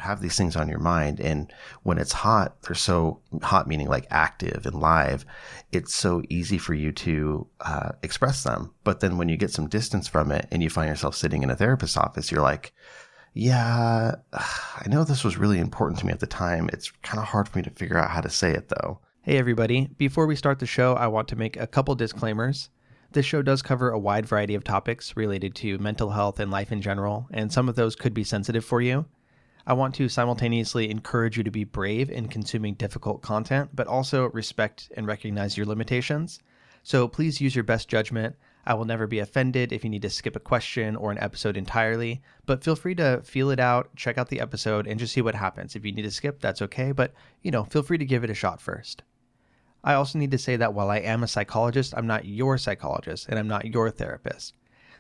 have these things on your mind. And when it's hot, they're so hot, meaning like active and live. It's so easy for you to express them. But then when you get some distance from it and you find yourself sitting in a therapist's office, you're like, yeah, I know this was really important to me at the time. It's kind of hard for me to figure out how to say it though. Hey everybody, before we start the show, I want to make a couple disclaimers. This show does cover a wide variety of topics related to mental health and life in general, and some of those could be sensitive for you. I want to simultaneously encourage you to be brave in consuming difficult content, but also respect and recognize your limitations. So please use your best judgment. I will never be offended if you need to skip a question or an episode entirely, but feel free to feel it out, check out the episode, and just see what happens. If you need to skip, that's okay, but feel free to give it a shot first. I also need to say that while I am a psychologist, I'm not your psychologist, and I'm not your therapist.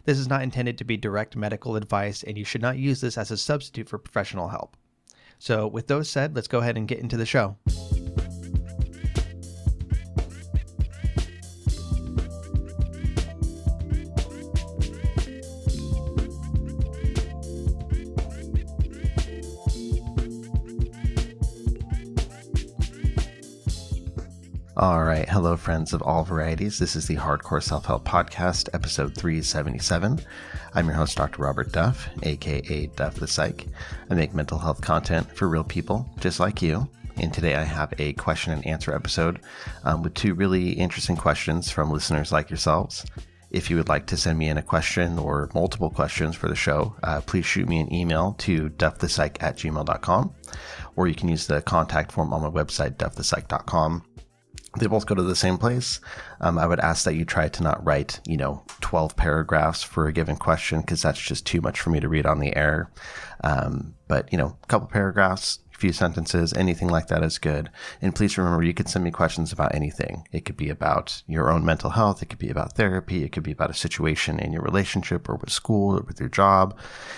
This is not intended to be direct medical advice, and you should not use this as a substitute for professional help. So with those said, let's go ahead and get into the show. All right. Hello, friends of all varieties. This is the Hardcore Self-Help Podcast, episode 377. I'm your host, Dr. Robert Duff, aka Duff the Psych. I make mental health content for real people just like you. And today I have a question and answer episode with two really interesting questions from listeners like yourselves. If you would like to send me in a question or multiple questions for the show, please shoot me an email to duffthepsych@gmail.com, or you can use the contact form on my website, duffthepsych.com. They both go to the same place. I would ask that you try to not write, 12 paragraphs for a given question, because that's just too much for me to read on the air. But, a couple paragraphs, a few sentences, anything like that is good. And please remember, you can send me questions about anything. It could be about your own mental health. It could be about therapy. It could be about a situation in your relationship or with school or with your job.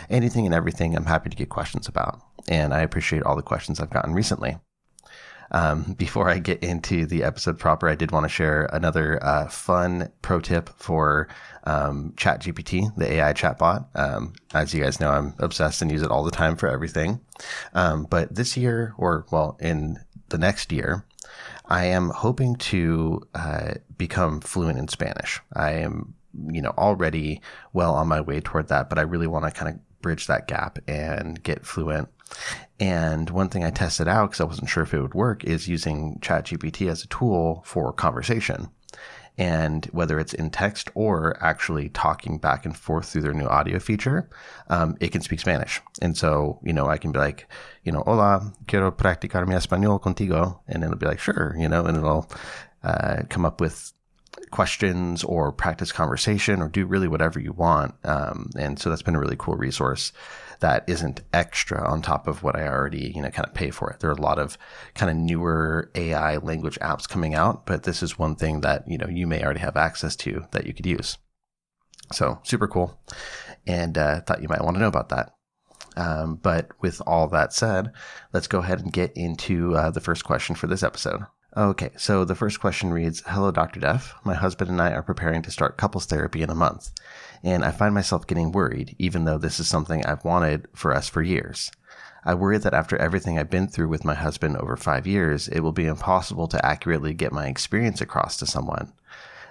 Anything and everything I'm happy to get questions about. And I appreciate all the questions I've gotten recently. Before I get into the episode proper, I did want to share another fun pro tip for ChatGPT, the AI chatbot. As you guys know, I'm obsessed and use it all the time for everything. But this year, in the next year, I am hoping to become fluent in Spanish. I am, already well on my way toward that, but I really want to kind of bridge that gap and get fluent. And one thing I tested out, because I wasn't sure if it would work, is using ChatGPT as a tool for conversation. And whether it's in text or actually talking back and forth through their new audio feature, it can speak Spanish. And so, I can be like, hola, quiero practicar mi español contigo. And it'll be like, sure, and it'll come up with questions or practice conversation or do really whatever you want. And so that's been a really cool resource that isn't extra on top of what I already, kind of pay for it. There are a lot of kind of newer AI language apps coming out, but this is one thing that, you may already have access to that you could use. So super cool. And thought you might want to know about that. But with all that said, let's go ahead and get into the first question for this episode. Okay, so the first question reads, hello, Dr. Duff. My husband and I are preparing to start couples therapy in a month, and I find myself getting worried, even though this is something I've wanted for us for years. I worry that after everything I've been through with my husband over 5 years, it will be impossible to accurately get my experience across to someone,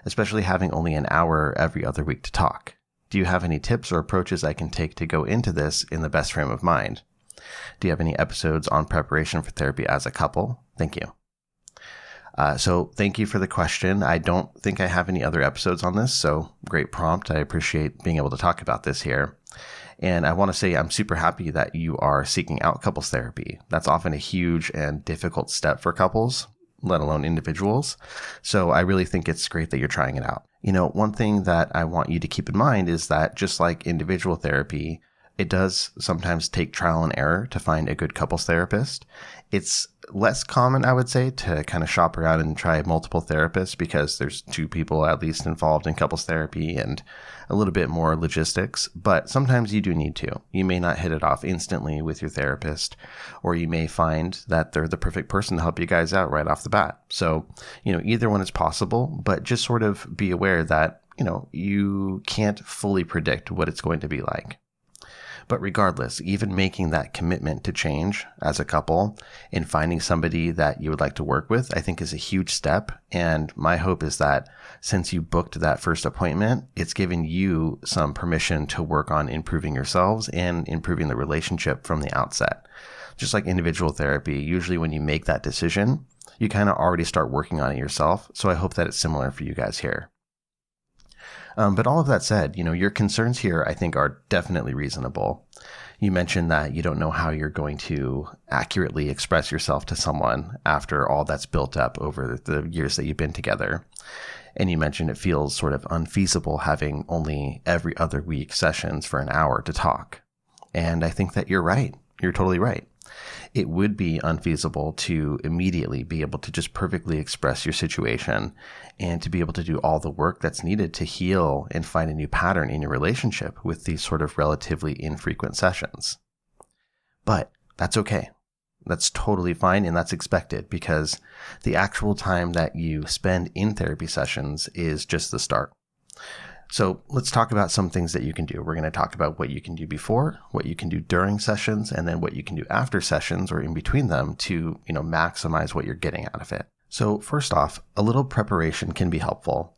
especially having only an hour every other week to talk. Do you have any tips or approaches I can take to go into this in the best frame of mind? Do you have any episodes on preparation for therapy as a couple? Thank you. So thank you for the question. I don't think I have any other episodes on this, so great prompt. I appreciate being able to talk about this here. And I want to say I'm super happy that you are seeking out couples therapy. That's often a huge and difficult step for couples, let alone individuals. So I really think it's great that you're trying it out. One thing that I want you to keep in mind is that just like individual therapy, it does sometimes take trial and error to find a good couples therapist. It's less common, I would say, to kind of shop around and try multiple therapists because there's two people at least involved in couples therapy and a little bit more logistics. But sometimes you do need to. You may not hit it off instantly with your therapist, or you may find that they're the perfect person to help you guys out right off the bat. So, either one is possible, but just sort of be aware that, you can't fully predict what it's going to be like. But regardless, even making that commitment to change as a couple and finding somebody that you would like to work with, I think is a huge step. And my hope is that since you booked that first appointment, it's given you some permission to work on improving yourselves and improving the relationship from the outset. Just like individual therapy, usually when you make that decision, you kind of already start working on it yourself. So I hope that it's similar for you guys here. But all of that said, your concerns here, I think, are definitely reasonable. You mentioned that you don't know how you're going to accurately express yourself to someone after all that's built up over the years that you've been together. And you mentioned it feels sort of unfeasible having only every other week sessions for an hour to talk. And I think that you're right. You're totally right. It would be unfeasible to immediately be able to just perfectly express your situation and to be able to do all the work that's needed to heal and find a new pattern in your relationship with these sort of relatively infrequent sessions. But that's okay. That's totally fine, and that's expected because the actual time that you spend in therapy sessions is just the start. So let's talk about some things that you can do. We're going to talk about what you can do before, what you can do during sessions, and then what you can do after sessions or in between them to, maximize what you're getting out of it. So first off, a little preparation can be helpful.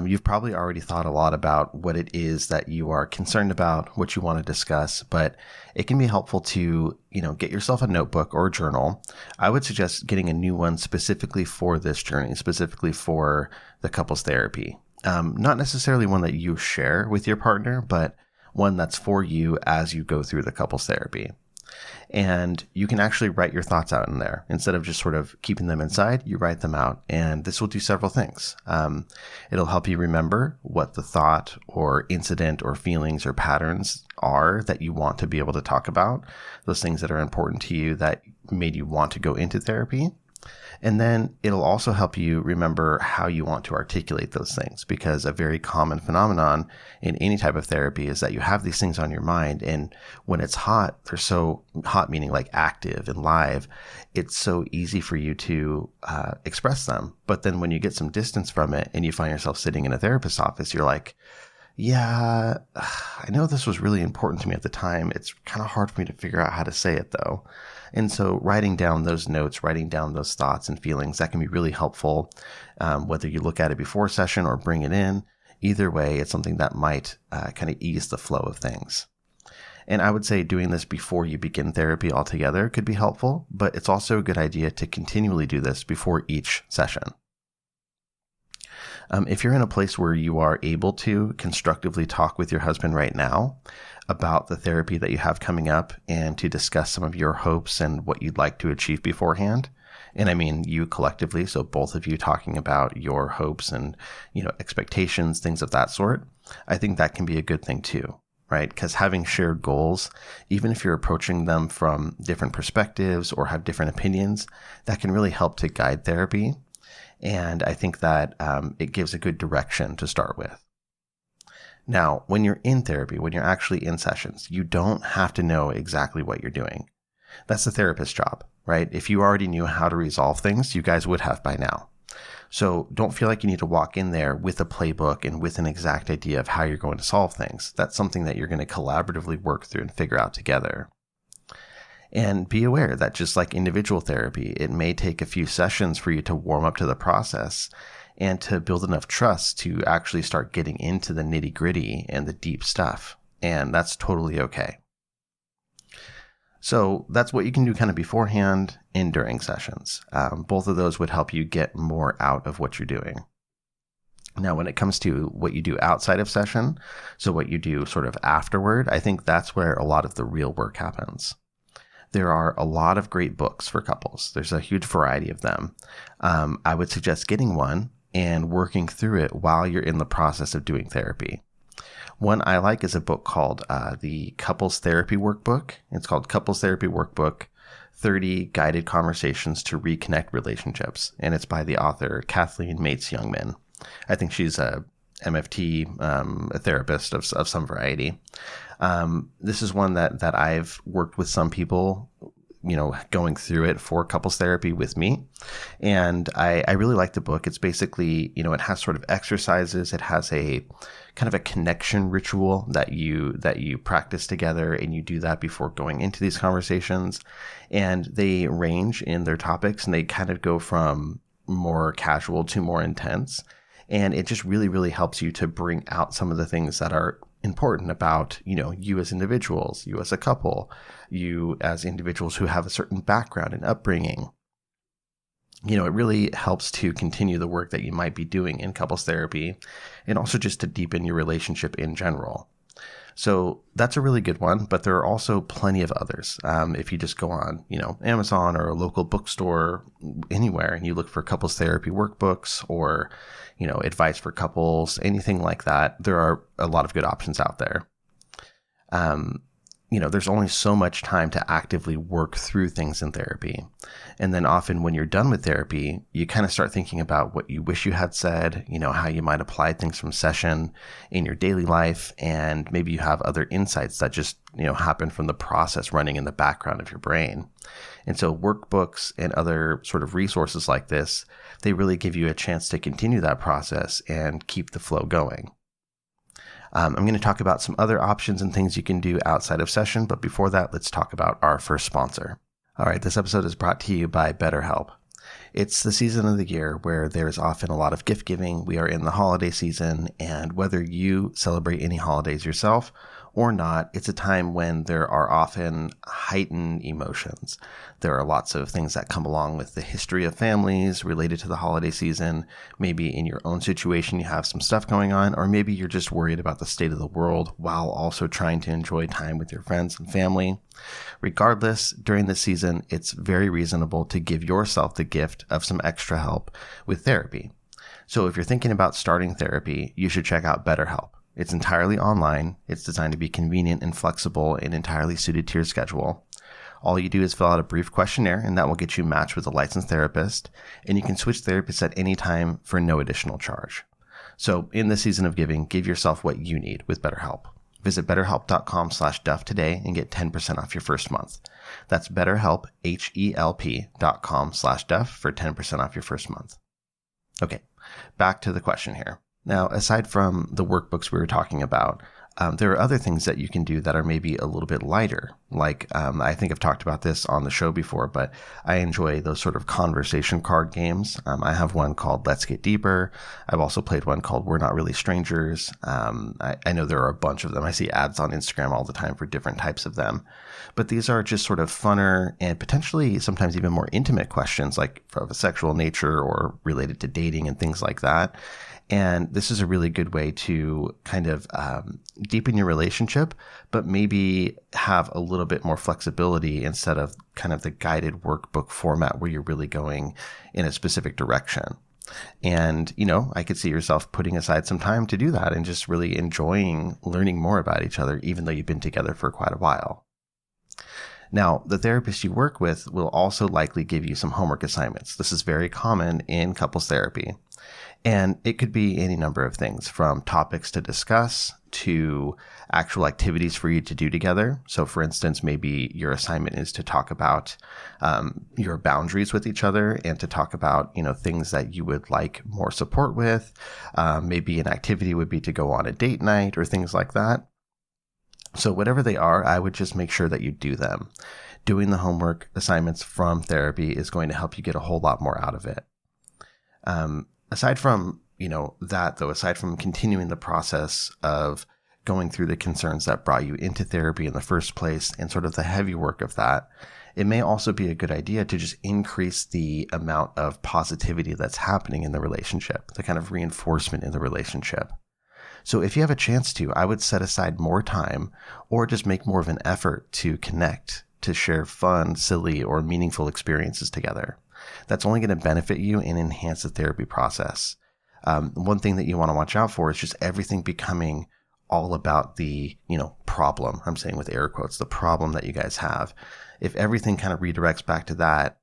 You've probably already thought a lot about what it is that you are concerned about, what you want to discuss, but it can be helpful to, get yourself a notebook or a journal. I would suggest getting a new one specifically for this journey, specifically for the couples therapy. Not necessarily one that you share with your partner, but one that's for you as you go through the couples therapy. And you can actually write your thoughts out in there. Instead of just sort of keeping them inside, you write them out. And this will do several things. It'll help you remember what the thought or incident or feelings or patterns are that you want to be able to talk about, those things that are important to you that made you want to go into therapy. And then it'll also help you remember how you want to articulate those things, because a very common phenomenon in any type of therapy is that you have these things on your mind. And when it's hot, they're so hot, meaning like active and live, it's so easy for you to express them. But then when you get some distance from it and you find yourself sitting in a therapist's office, you're like, yeah, I know this was really important to me at the time. It's kind of hard for me to figure out how to say it though. And so writing down those notes, writing down those thoughts and feelings, that can be really helpful, whether you look at it before session or bring it in. Either way, it's something that might kind of ease the flow of things. And I would say doing this before you begin therapy altogether could be helpful, but it's also a good idea to continually do this before each session. If you're in a place where you are able to constructively talk with your husband right now about the therapy that you have coming up and to discuss some of your hopes and what you'd like to achieve beforehand, and I mean you collectively, so both of you talking about your hopes and, expectations, things of that sort, I think that can be a good thing too, right? Because having shared goals, even if you're approaching them from different perspectives or have different opinions, that can really help to guide therapy. And I think that it gives a good direction to start with. Now, when you're in therapy, when you're actually in sessions, you don't have to know exactly what you're doing. That's the therapist's job, right? If you already knew how to resolve things, you guys would have by now. So don't feel like you need to walk in there with a playbook and with an exact idea of how you're going to solve things. That's something that you're going to collaboratively work through and figure out together. And be aware that just like individual therapy, it may take a few sessions for you to warm up to the process and to build enough trust to actually start getting into the nitty-gritty and the deep stuff. And that's totally okay. So that's what you can do kind of beforehand and during sessions. Both of those would help you get more out of what you're doing. Now, when it comes to what you do outside of session, so what you do sort of afterward, I think that's where a lot of the real work happens. There are a lot of great books for couples. There's a huge variety of them. I would suggest getting one and working through it while you're in the process of doing therapy. One I like is a book called the Couples Therapy Workbook. It's called Couples Therapy Workbook, 30 Guided Conversations to Reconnect Relationships. And it's by the author Kathleen Mates-Youngman. I think she's a MFT, a therapist of some variety. This is one that I've worked with some people going through it for couples therapy with me. And I really like the book. It's basically, it has sort of exercises. It has a kind of a connection ritual that you practice together, and you do that before going into these conversations. And they range in their topics, and they kind of go from more casual to more intense. And it just really, really helps you to bring out some of the things that are important about, you as individuals, you as a couple, you as individuals who have a certain background and upbringing. It really helps to continue the work that you might be doing in couples therapy, and also just to deepen your relationship in general. So that's a really good one, but there are also plenty of others. If you just go on, Amazon or a local bookstore, anywhere, and you look for couples therapy workbooks or, advice for couples, anything like that, there are a lot of good options out there. There's only so much time to actively work through things in therapy. And then often when you're done with therapy, you kind of start thinking about what you wish you had said, how you might apply things from session in your daily life. And maybe you have other insights that just, happen from the process running in the background of your brain. And so workbooks and other sort of resources like this, they really give you a chance to continue that process and keep the flow going. I'm going to talk about some other options and things you can do outside of session, but before that, let's talk about our first sponsor. All right, this episode is brought to you by BetterHelp. It's the season of the year where there's often a lot of gift giving. We are in the holiday season, and whether you celebrate any holidays yourself or not, it's a time when there are often heightened emotions. There are lots of things that come along with the history of families related to the holiday season. Maybe in your own situation, you have some stuff going on, or maybe you're just worried about the state of the world while also trying to enjoy time with your friends and family. Regardless, during this season, it's very reasonable to give yourself the gift of some extra help with therapy. So if you're thinking about starting therapy, you should check out BetterHelp. It's entirely online. It's designed to be convenient and flexible and entirely suited to your schedule. All you do is fill out a brief questionnaire, and that will get you matched with a licensed therapist, and you can switch therapists at any time for no additional charge. So in the season of giving, give yourself what you need with BetterHelp. Visit betterhelp.com/Duff today and get 10% off your first month. That's BetterHelp, HELP.com/Duff for 10% off your first month. Okay, back to the question here. Now, aside from the workbooks we were talking about, there are other things that you can do that are maybe a little bit lighter. Like, I think I've talked about this on the show before, but I enjoy those sort of conversation card games. I have one called Let's Get Deeper. I've also played one called We're Not Really Strangers. I know there are a bunch of them. I see ads on Instagram all the time for different types of them. But these are just sort of funner and potentially sometimes even more intimate questions, like of a sexual nature or related to dating and things like that. And this is a really good way to kind of deepen your relationship, but maybe have a little bit more flexibility instead of kind of the guided workbook format where you're really going in a specific direction. And, I could see yourself putting aside some time to do that and just really enjoying learning more about each other, even though you've been together for quite a while. Now, the therapist you work with will also likely give you some homework assignments. This is very common in couples therapy. And it could be any number of things, from topics to discuss to actual activities for you to do together. So for instance, maybe your assignment is to talk about your boundaries with each other and to talk about, things that you would like more support with. Maybe an activity would be to go on a date night or things like that. So whatever they are, I would just make sure that you do them. Doing the homework assignments from therapy is going to help you get a whole lot more out of it. Aside from, that though, aside from continuing the process of going through the concerns that brought you into therapy in the first place and sort of the heavy work of that, it may also be a good idea to just increase the amount of positivity that's happening in the relationship, the kind of reinforcement in the relationship. So if you have a chance to, I would set aside more time or just make more of an effort to connect, to share fun, silly, or meaningful experiences together. That's only going to benefit you and enhance the therapy process. One thing that you want to watch out for is just everything becoming all about the, problem. I'm saying with air quotes, the problem that you guys have. If everything kind of redirects back to that,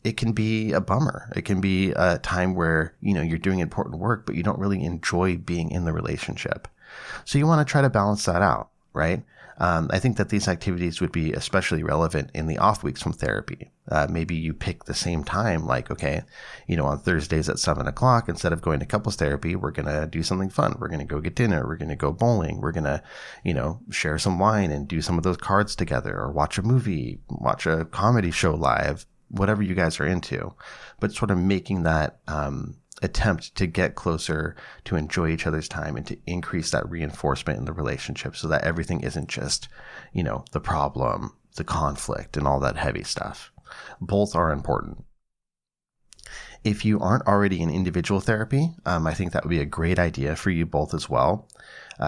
it can be a bummer. It can be a time where, you're doing important work, but you don't really enjoy being in the relationship. So you want to try to balance that out, right? I think that these activities would be especially relevant in the off weeks from therapy. Maybe you pick the same time, like, okay, on Thursdays at 7 o'clock, instead of going to couples therapy, we're going to do something fun. We're going to go get dinner. We're going to go bowling. We're going to, share some wine and do some of those cards together, or watch a movie, watch a comedy show live, whatever you guys are into. But sort of making that, attempt to get closer, to enjoy each other's time, and to increase that reinforcement in the relationship, so that everything isn't just, the problem, the conflict, and all that heavy stuff. Both are important. If you aren't already in individual therapy, I think that would be a great idea for you both as well.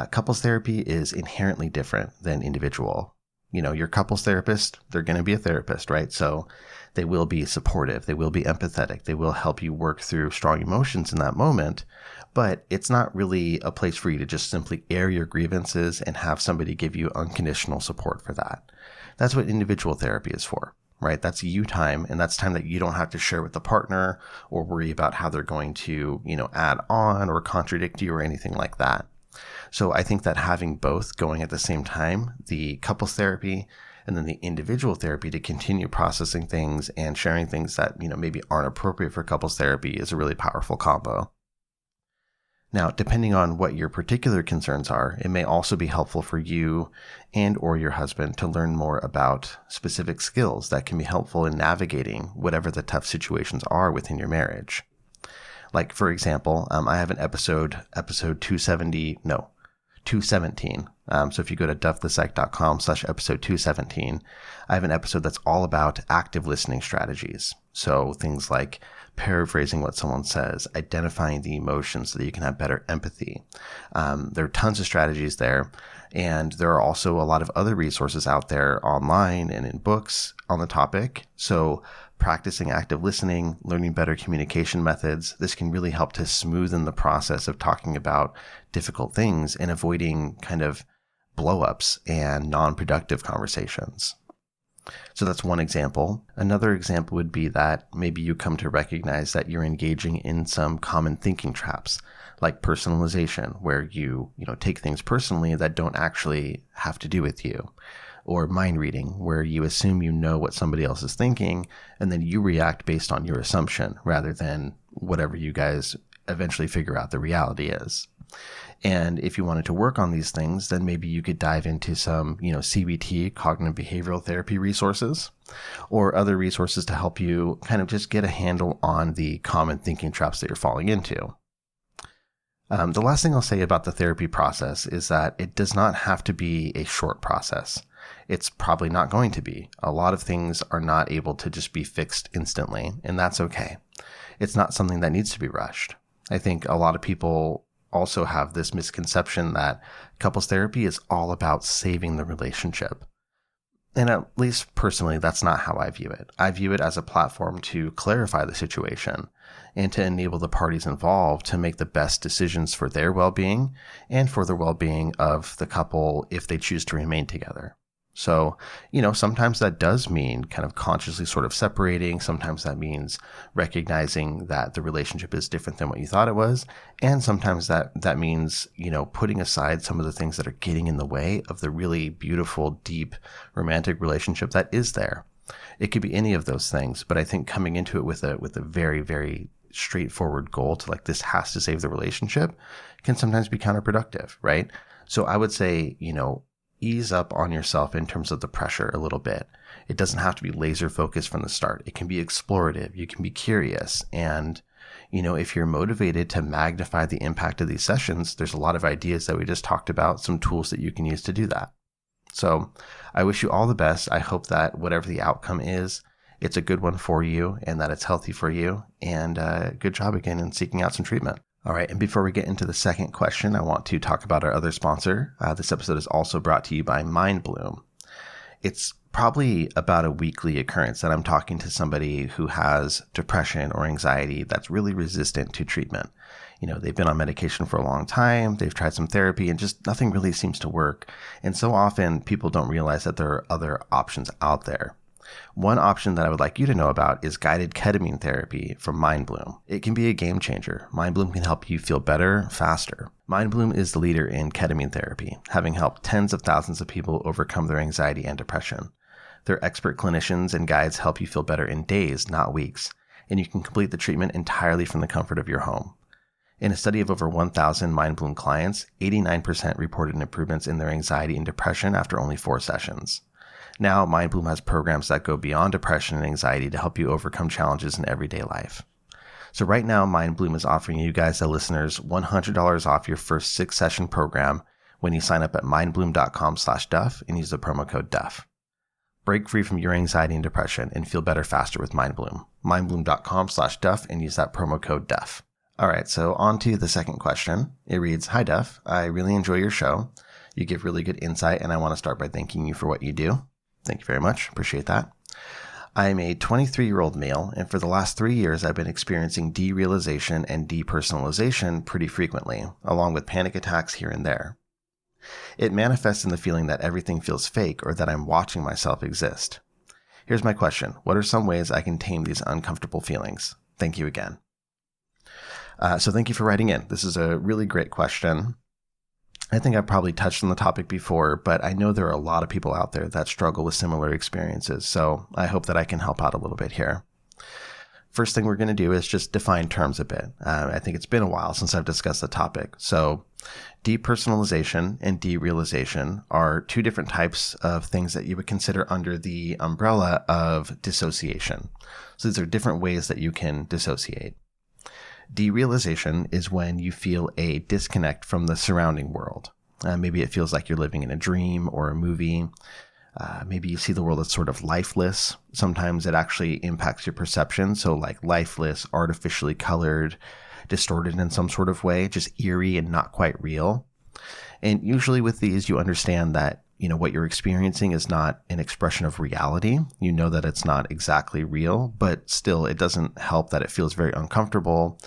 Couples therapy is inherently different than individual. Your couples therapist, they're going to be a therapist, right? So they will be supportive. They will be empathetic. They will help you work through strong emotions in that moment. But it's not really a place for you to just simply air your grievances and have somebody give you unconditional support for that. That's what individual therapy is for, right? That's you time, and that's time that you don't have to share with the partner or worry about how they're going to, add on or contradict you or anything like that. So I think that having both going at the same time, the couples therapy and then the individual therapy to continue processing things and sharing things that, maybe aren't appropriate for couples therapy, is a really powerful combo. Now, depending on what your particular concerns are, it may also be helpful for you and or your husband to learn more about specific skills that can be helpful in navigating whatever the tough situations are within your marriage. Like, for example, I have an episode 217. So if you go to duffthepsych.com/episode 217, I have an episode that's all about active listening strategies. So things like paraphrasing what someone says, identifying the emotions so that you can have better empathy. There are tons of strategies there. And there are also a lot of other resources out there online and in books on the topic. So practicing active listening, learning better communication methods, this can really help to smoothen the process of talking about difficult things and avoiding kind of blow-ups and non-productive conversations. So that's one example. Another example would be that maybe you come to recognize that you're engaging in some common thinking traps, like personalization, where you take things personally that don't actually have to do with you, or mind reading, where you assume you know what somebody else is thinking, and then you react based on your assumption rather than whatever you guys eventually figure out the reality is. And if you wanted to work on these things, then maybe you could dive into some, CBT, cognitive behavioral therapy resources, or other resources to help you kind of just get a handle on the common thinking traps that you're falling into. The last thing I'll say about the therapy process is that it does not have to be a short process. It's probably not going to be. A lot of things are not able to just be fixed instantly, and that's okay. It's not something that needs to be rushed. I think a lot of people also have this misconception that couples therapy is all about saving the relationship. And at least personally, that's not how I view it. I view it as a platform to clarify the situation and to enable the parties involved to make the best decisions for their well-being and for the well-being of the couple if they choose to remain together. So, sometimes that does mean kind of consciously sort of separating. Sometimes that means recognizing that the relationship is different than what you thought it was. And sometimes that means, putting aside some of the things that are getting in the way of the really beautiful, deep, romantic relationship that is there. It could be any of those things, but I think coming into it with a very, very straightforward goal to like, this has to save the relationship can sometimes be counterproductive, right? So I would say, ease up on yourself in terms of the pressure a little bit. It doesn't have to be laser focused from the start. It can be explorative. You can be curious. And, if you're motivated to magnify the impact of these sessions, there's a lot of ideas that we just talked about, some tools that you can use to do that. So I wish you all the best. I hope that whatever the outcome is, it's a good one for you and that it's healthy for you. And good job again in seeking out some treatment. All right, and before we get into the second question, I want to talk about our other sponsor. This episode is also brought to you by MindBloom. It's probably about a weekly occurrence that I'm talking to somebody who has depression or anxiety that's really resistant to treatment. They've been on medication for a long time, they've tried some therapy, and just nothing really seems to work. And so often people don't realize that there are other options out there. One option that I would like you to know about is guided ketamine therapy from MindBloom. It can be a game changer. MindBloom can help you feel better, faster. MindBloom is the leader in ketamine therapy, having helped tens of thousands of people overcome their anxiety and depression. Their expert clinicians and guides help you feel better in days, not weeks, and you can complete the treatment entirely from the comfort of your home. In a study of over 1,000 MindBloom clients, 89% reported improvements in their anxiety and depression after only 4 sessions. Now, MindBloom has programs that go beyond depression and anxiety to help you overcome challenges in everyday life. So right now, MindBloom is offering you guys, the listeners, $100 off your first 6-session program when you sign up at mindbloom.com/Duff and use the promo code Duff. Break free from your anxiety and depression and feel better faster with MindBloom. mindbloom.com/Duff and use that promo code Duff. All right, so on to the second question. It reads, "Hi, Duff. I really enjoy your show. You give really good insight, and I want to start by thanking you for what you do." Thank you very much. Appreciate that. "I am a 23-year-old male, and for the last 3 years, I've been experiencing derealization and depersonalization pretty frequently, along with panic attacks here and there. It manifests in the feeling that everything feels fake or that I'm watching myself exist. Here's my question. What are some ways I can tame these uncomfortable feelings? Thank you again." So thank you for writing in. This is a really great question. I think I've probably touched on the topic before, but I know there are a lot of people out there that struggle with similar experiences, so I hope that I can help out a little bit here. First thing we're going to do is just define terms a bit. I think it's been a while since I've discussed the topic. So depersonalization and derealization are 2 different types of things that you would consider under the umbrella of dissociation. So these are different ways that you can dissociate. Derealization is when you feel a disconnect from the surrounding world. Maybe it feels like you're living in a dream or a movie. Maybe you see the world as sort of lifeless. Sometimes it actually impacts your perception. So like lifeless, artificially colored, distorted in some sort of way, just eerie and not quite real. And usually with these, you understand that what you're experiencing is not an expression of reality. You know that it's not exactly real, but still it doesn't help that it feels very uncomfortable.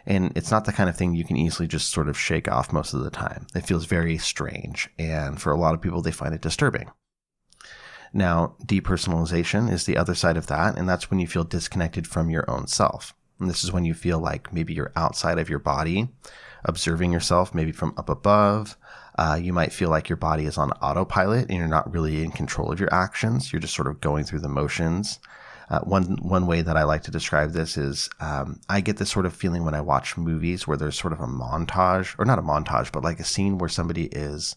And it's not the kind of thing you can easily just sort of shake off most of the time. It feels very strange. And for a lot of people, they find it disturbing. Now, depersonalization is the other side of that. And that's when you feel disconnected from your own self. And this is when you feel like maybe you're outside of your body, observing yourself, maybe from up above. You might feel like your body is on autopilot and you're not really in control of your actions. You're just sort of going through the motions. One way that I like to describe this is I get this sort of feeling when I watch movies where there's sort of a montage, or not a montage, but like a scene where somebody is,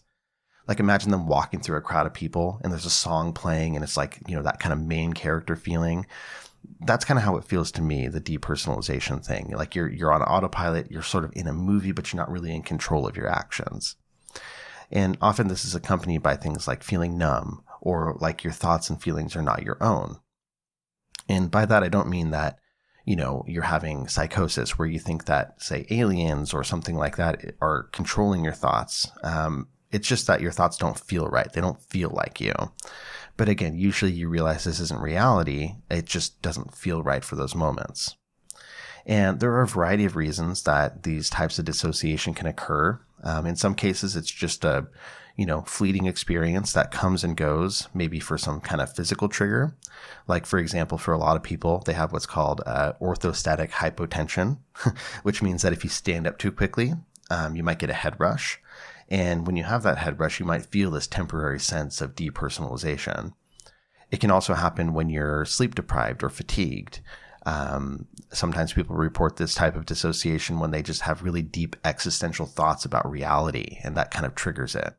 like imagine them walking through a crowd of people and there's a song playing and it's like, that kind of main character feeling. That's kind of how it feels to me, the depersonalization thing. Like you're on autopilot, you're sort of in a movie, but you're not really in control of your actions. And often this is accompanied by things like feeling numb or like your thoughts and feelings are not your own. And by that, I don't mean that, you're having psychosis where you think that, say, aliens or something like that are controlling your thoughts. It's just that your thoughts don't feel right. They don't feel like you. But again, usually you realize this isn't reality. It just doesn't feel right for those moments. And there are a variety of reasons that these types of dissociation can occur. In some cases, it's just a, fleeting experience that comes and goes, maybe for some kind of physical trigger. Like, for example, for a lot of people, they have what's called orthostatic hypotension, which means that if you stand up too quickly, you might get a head rush. And when you have that head rush, you might feel this temporary sense of depersonalization. It can also happen when you're sleep deprived or fatigued. Sometimes people report this type of dissociation when they just have really deep existential thoughts about reality, and that kind of triggers it.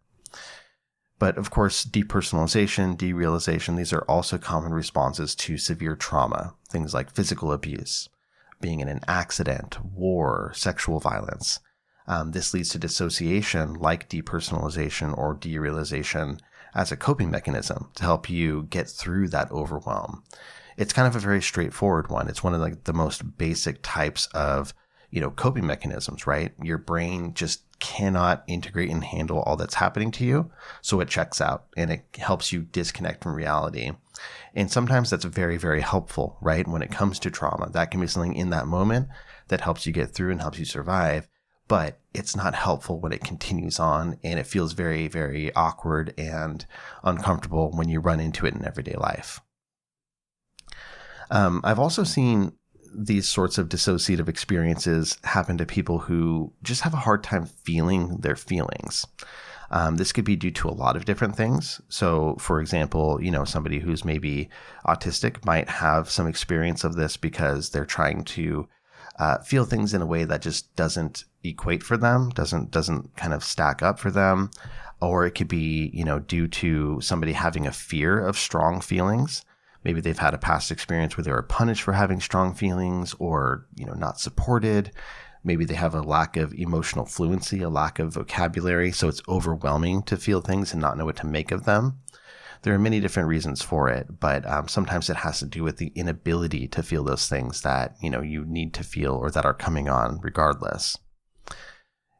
But of course, depersonalization, derealization, these are also common responses to severe trauma, things like physical abuse, being in an accident, war, sexual violence. This leads to dissociation like depersonalization or derealization as a coping mechanism to help you get through that overwhelm. It's kind of a very straightforward one. It's one of the most basic types of, coping mechanisms, right? Your brain just cannot integrate and handle all that's happening to you. So it checks out and it helps you disconnect from reality. And sometimes that's very, very helpful, right? When it comes to trauma, that can be something in that moment that helps you get through and helps you survive. But it's not helpful when it continues on and it feels very, very awkward and uncomfortable when you run into it in everyday life. I've also seen these sorts of dissociative experiences happen to people who just have a hard time feeling their feelings. This could be due to a lot of different things. So, for example, somebody who's maybe autistic might have some experience of this because they're trying to feel things in a way that just doesn't equate for them, doesn't kind of stack up for them. Or it could be, due to somebody having a fear of strong feelings. Maybe they've had a past experience where they were punished for having strong feelings or, not supported. Maybe they have a lack of emotional fluency, a lack of vocabulary. So it's overwhelming to feel things and not know what to make of them. There are many different reasons for it, but sometimes it has to do with the inability to feel those things that, you need to feel or that are coming on regardless.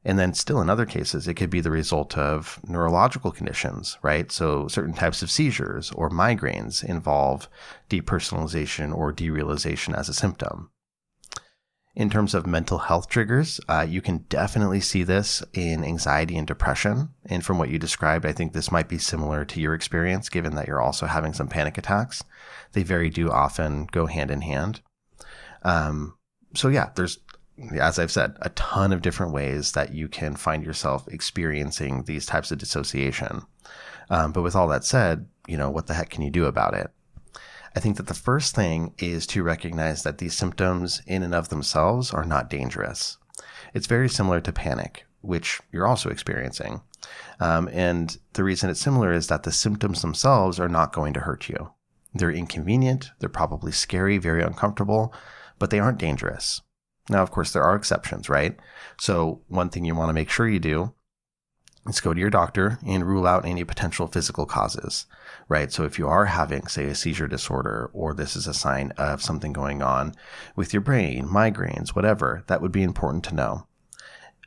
And then still in other cases, it could be the result of neurological conditions, right? So certain types of seizures or migraines involve depersonalization or derealization as a symptom. In terms of mental health triggers, you can definitely see this in anxiety and depression. And from what you described, I think this might be similar to your experience, given that you're also having some panic attacks. They very do often go hand in hand. So yeah, there's, as I've said, a ton of different ways that you can find yourself experiencing these types of dissociation. But with all that said, what the heck can you do about it? I think that the first thing is to recognize that these symptoms in and of themselves are not dangerous. It's very similar to panic, which you're also experiencing. And the reason it's similar is that the symptoms themselves are not going to hurt you. They're inconvenient, they're probably scary, very uncomfortable, but they aren't dangerous. Now, of course, there are exceptions, right? So one thing you want to make sure you do is go to your doctor and rule out any potential physical causes, right? So if you are having, say, a seizure disorder, or this is a sign of something going on with your brain, migraines, whatever, that would be important to know.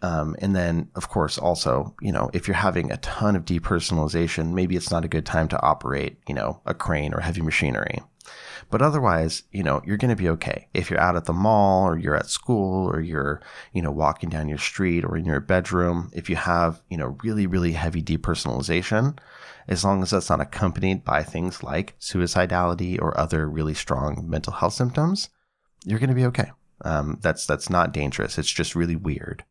And then, of course, also, if you're having a ton of depersonalization, maybe it's not a good time to operate, a crane or heavy machinery. But otherwise, you're going to be okay. If you're out at the mall or you're at school or you're, walking down your street or in your bedroom, if you have, really, really heavy depersonalization, as long as that's not accompanied by things like suicidality or other really strong mental health symptoms, you're going to be okay. That's not dangerous. It's just really weird.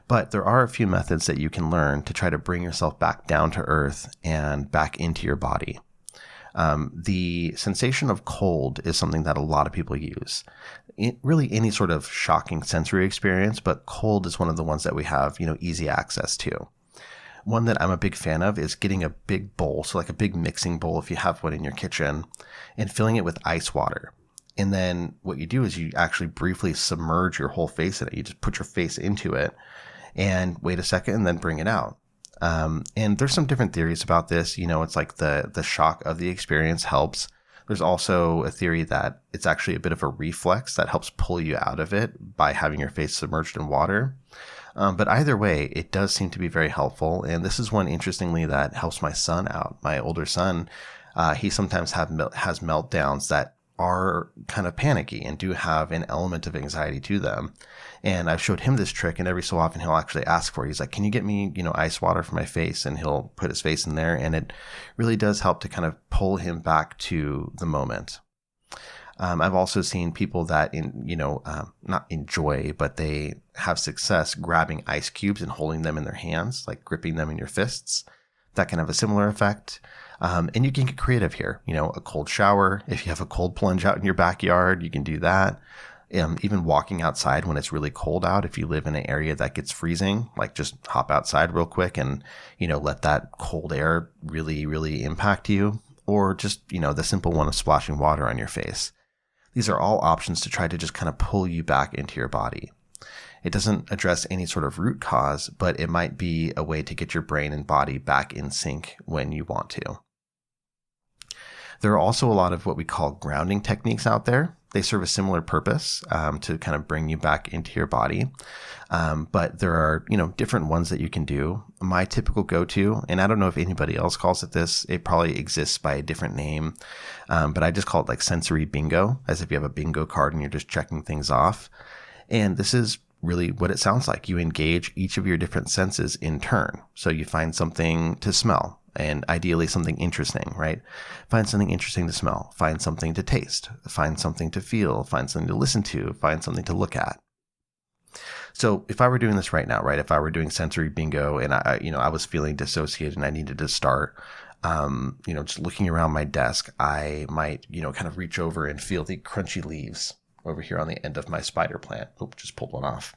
But there are a few methods that you can learn to try to bring yourself back down to earth and back into your body. The sensation of cold is something that a lot of people use. Really any sort of shocking sensory experience, but cold is one of the ones that we have, easy access to. One that I'm a big fan of is getting a big bowl, so like a big mixing bowl if you have one in your kitchen, and filling it with ice water. And then what you do is you actually briefly submerge your whole face in it. You just put your face into it and wait a second and then bring it out. And there's some different theories about this. It's like the shock of the experience helps. There's also a theory that it's actually a bit of a reflex that helps pull you out of it by having your face submerged in water. But either way, it does seem to be very helpful. And this is one, interestingly, that helps my son out. My older son, he sometimes has meltdowns that are kind of panicky and do have an element of anxiety to them. And I've showed him this trick, and every so often he'll actually ask for it. He's like, can you get me, ice water for my face? And he'll put his face in there, and it really does help to kind of pull him back to the moment. I've also seen people that, not enjoy, but they have success grabbing ice cubes and holding them in their hands, like gripping them in your fists. That can have a similar effect. And you can get creative here. A cold shower. If you have a cold plunge out in your backyard, you can do that. Even walking outside when it's really cold out. If you live in an area that gets freezing, like just hop outside real quick and, let that cold air really, really impact you. Or just, the simple one of splashing water on your face. These are all options to try to just kind of pull you back into your body. It doesn't address any sort of root cause, but it might be a way to get your brain and body back in sync when you want to. There are also a lot of what we call grounding techniques out there. They serve a similar purpose to kind of bring you back into your body. But there are, different ones that you can do. My typical go-to, and I don't know if anybody else calls it this, it probably exists by a different name. But I just call it like sensory bingo, as if you have a bingo card and you're just checking things off. And this is really what it sounds like. You engage each of your different senses in turn. So you find something to smell. and ideally something interesting, right? Find something interesting to smell, find something to taste, find something to feel, find something to listen to, find something to look at. So if I were doing this right now, right, if I were doing sensory bingo and I was feeling dissociated and I needed to start, just looking around my desk, I might, kind of reach over and feel the crunchy leaves over here on the end of my spider plant. Oop, just pulled one off.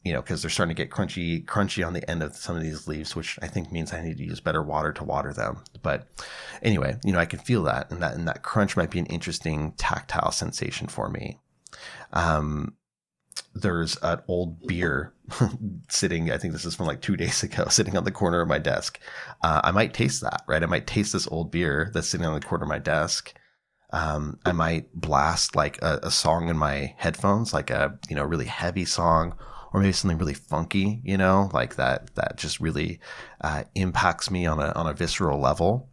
Because they're starting to get crunchy on the end of some of these leaves, which I think means I need to use better water to water them. But anyway, I can feel that, and that crunch might be an interesting tactile sensation for me. There's an old beer sitting, I think this is from like 2 days ago, sitting on the corner of my desk. I might taste that, right? I might taste this old beer that's sitting on the corner of my desk. I might blast like a song in my headphones, like a, really heavy song, or maybe something really funky, like that just really impacts me on a visceral level.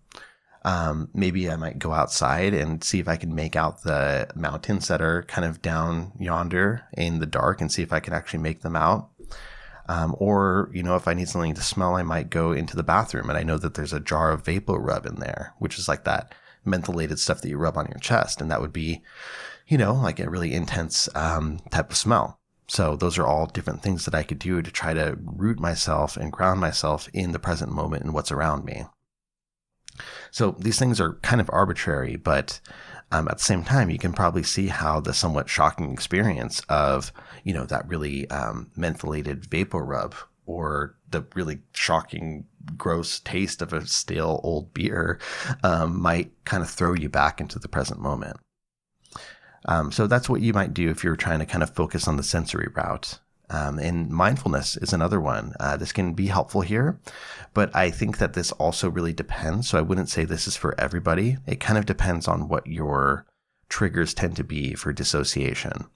Maybe I might go outside and see if I can make out the mountains that are kind of down yonder in the dark and see if I can actually make them out. Or, if I need something to smell, I might go into the bathroom, and I know that there's a jar of Vapor Rub in there, which is like that mentholated stuff that you rub on your chest. And that would be, like a really intense type of smell. So those are all different things that I could do to try to root myself and ground myself in the present moment and what's around me. So these things are kind of arbitrary, but at the same time, you can probably see how the somewhat shocking experience of, that really mentholated Vapor Rub, or the really shocking, gross taste of a stale old beer might kind of throw you back into the present moment. So that's what you might do if you're trying to kind of focus on the sensory route. And mindfulness is another one. This can be helpful here, but I think that this also really depends. So I wouldn't say this is for everybody. It kind of depends on what your triggers tend to be for dissociation,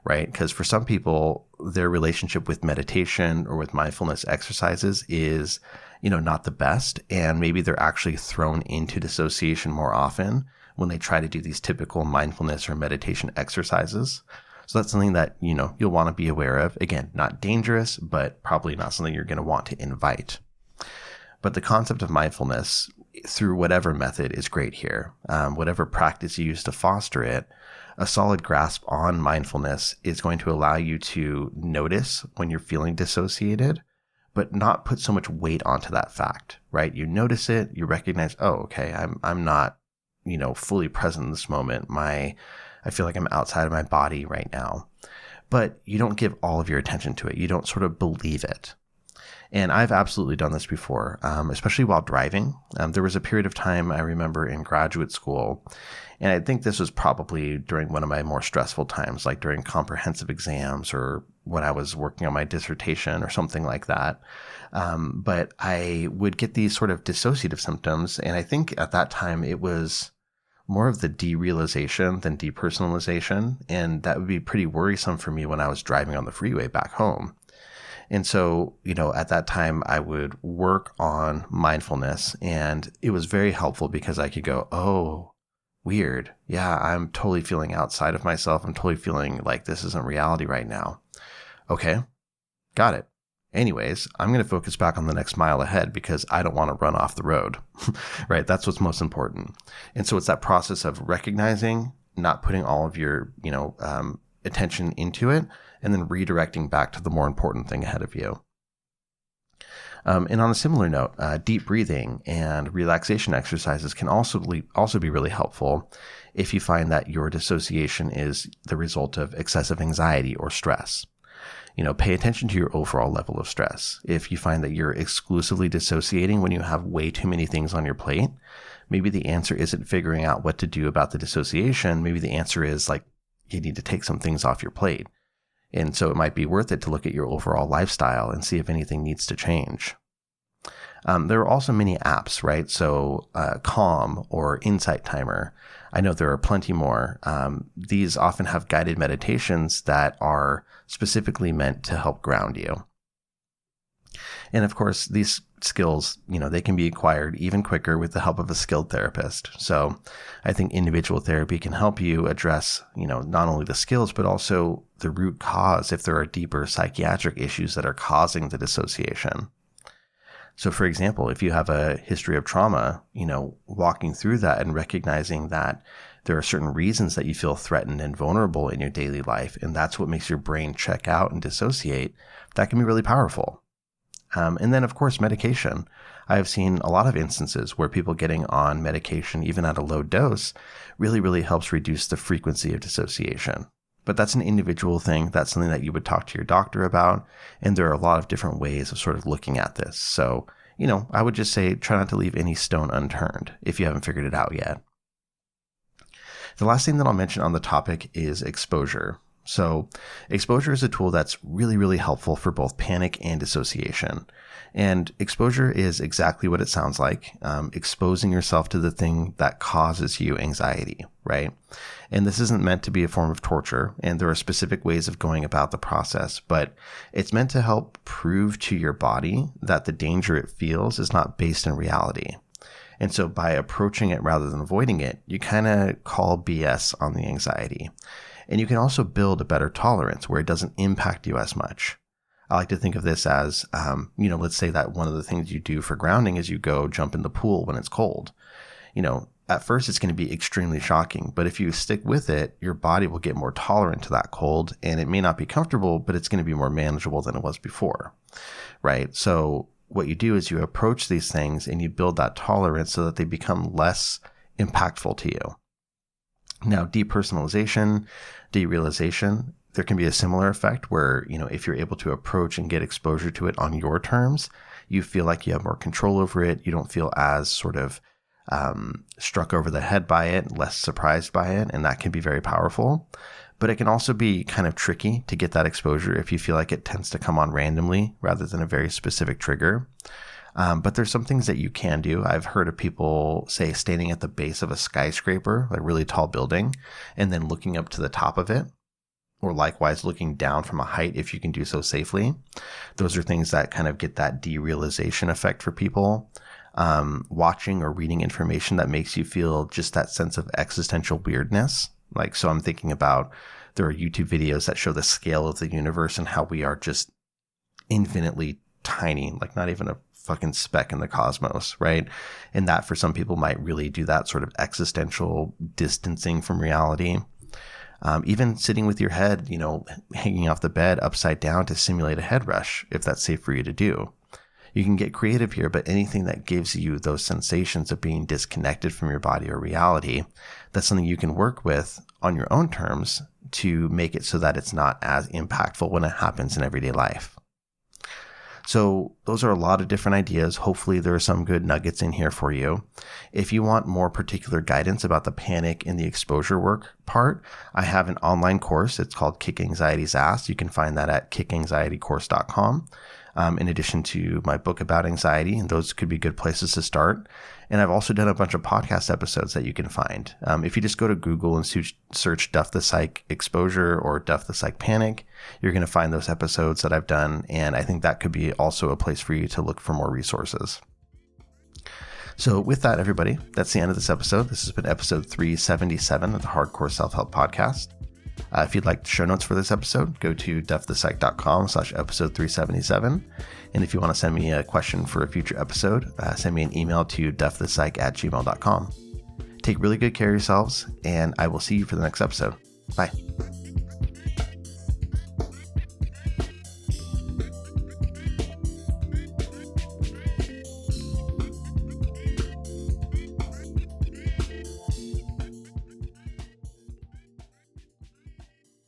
right? Because for some people, their relationship with meditation or with mindfulness exercises is, not the best. And maybe they're actually thrown into dissociation more often when they try to do these typical mindfulness or meditation exercises. So that's something that, you'll want to be aware of. Again, not dangerous, but probably not something you're going to want to invite. But the concept of mindfulness through whatever method is great here. Whatever practice you use to foster it, a solid grasp on mindfulness is going to allow you to notice when you're feeling dissociated, but not put so much weight onto that fact, right? You notice it, you recognize, oh, okay, I'm not, fully present in this moment. I feel like I'm outside of my body right now, but you don't give all of your attention to it. You don't sort of believe it. And I've absolutely done this before, especially while driving. There was a period of time I remember in graduate school, and I think this was probably during one of my more stressful times, like during comprehensive exams or when I was working on my dissertation or something like that. But I would get these sort of dissociative symptoms, and I think at that time it was more of the derealization than depersonalization, and that would be pretty worrisome for me when I was driving on the freeway back home. And so, at that time I would work on mindfulness, and it was very helpful because I could go, oh, weird. Yeah, I'm totally feeling outside of myself. I'm totally feeling like this isn't reality right now. Okay, got it. Anyways, I'm going to focus back on the next mile ahead because I don't want to run off the road, right? That's what's most important. And so it's that process of recognizing, not putting all of your, attention into it, and then redirecting back to the more important thing ahead of you. And on a similar note, deep breathing and relaxation exercises can also be really helpful if you find that your dissociation is the result of excessive anxiety or stress. Pay attention to your overall level of stress. If you find that you're exclusively dissociating when you have way too many things on your plate, maybe the answer isn't figuring out what to do about the dissociation. Maybe the answer is like, you need to take some things off your plate. And so it might be worth it to look at your overall lifestyle and see if anything needs to change. There are also many apps, right? So Calm or Insight Timer. I know there are plenty more. These often have guided meditations that are specifically meant to help ground you. And of course, these skills, they can be acquired even quicker with the help of a skilled therapist. So I think individual therapy can help you address, not only the skills, but also the root cause if there are deeper psychiatric issues that are causing the dissociation. So for example, if you have a history of trauma, walking through that and recognizing that there are certain reasons that you feel threatened and vulnerable in your daily life, and that's what makes your brain check out and dissociate, that can be really powerful. And then, of course, medication. I've seen a lot of instances where people getting on medication, even at a low dose, really, really helps reduce the frequency of dissociation. But that's an individual thing. That's something that you would talk to your doctor about. And there are a lot of different ways of sort of looking at this. So, I would just say try not to leave any stone unturned if you haven't figured it out yet. The last thing that I'll mention on the topic is exposure. So exposure is a tool that's really, really helpful for both panic and dissociation. And exposure is exactly what it sounds like, exposing yourself to the thing that causes you anxiety, right? And this isn't meant to be a form of torture, and there are specific ways of going about the process, but it's meant to help prove to your body that the danger it feels is not based in reality. And so by approaching it rather than avoiding it, you kind of call BS on the anxiety. And you can also build a better tolerance where it doesn't impact you as much. I like to think of this as, let's say that one of the things you do for grounding is you go jump in the pool when it's cold. At first it's going to be extremely shocking, but if you stick with it, your body will get more tolerant to that cold, and it may not be comfortable, but it's going to be more manageable than it was before, right? So what you do is you approach these things and you build that tolerance so that they become less impactful to you. Now, depersonalization, derealization, there can be a similar effect where, if you're able to approach and get exposure to it on your terms, you feel like you have more control over it. You don't feel as sort of struck over the head by it, less surprised by it, and that can be very powerful. But it can also be kind of tricky to get that exposure if you feel like it tends to come on randomly rather than a very specific trigger. But there's some things that you can do. I've heard of people say standing at the base of a skyscraper, like a really tall building, and then looking up to the top of it, or likewise looking down from a height if you can do so safely. Those are things that kind of get that derealization effect for people. Watching or reading information that makes you feel just that sense of existential weirdness. So I'm thinking about, there are YouTube videos that show the scale of the universe and how we are just infinitely tiny, like not even a fucking speck in the cosmos, right? And that for some people might really do that sort of existential distancing from reality. Even sitting with your head, hanging off the bed upside down to simulate a head rush, if that's safe for you to do. You can get creative here, but anything that gives you those sensations of being disconnected from your body or reality, that's something you can work with on your own terms to make it so that it's not as impactful when it happens in everyday life. So those are a lot of different ideas. Hopefully there are some good nuggets in here for you. If you want more particular guidance about the panic and the exposure work part, I have an online course. It's called Kick Anxiety's Ass. You can find that at kickanxietycourse.com. In addition to my book about anxiety, and those could be good places to start. And I've also done a bunch of podcast episodes that you can find. If you just go to Google and search Duff the Psych Exposure or Duff the Psych Panic, you're going to find those episodes that I've done. And I think that could be also a place for you to look for more resources. So with that, everybody, that's the end of this episode. This has been episode 377 of the Hardcore Self-Help Podcast. If you'd like the show notes for this episode, go to duffthepsych.com/episode 377. And if you want to send me a question for a future episode, send me an email to duffthepsych@gmail.com. Take really good care of yourselves, and I will see you for the next episode. Bye.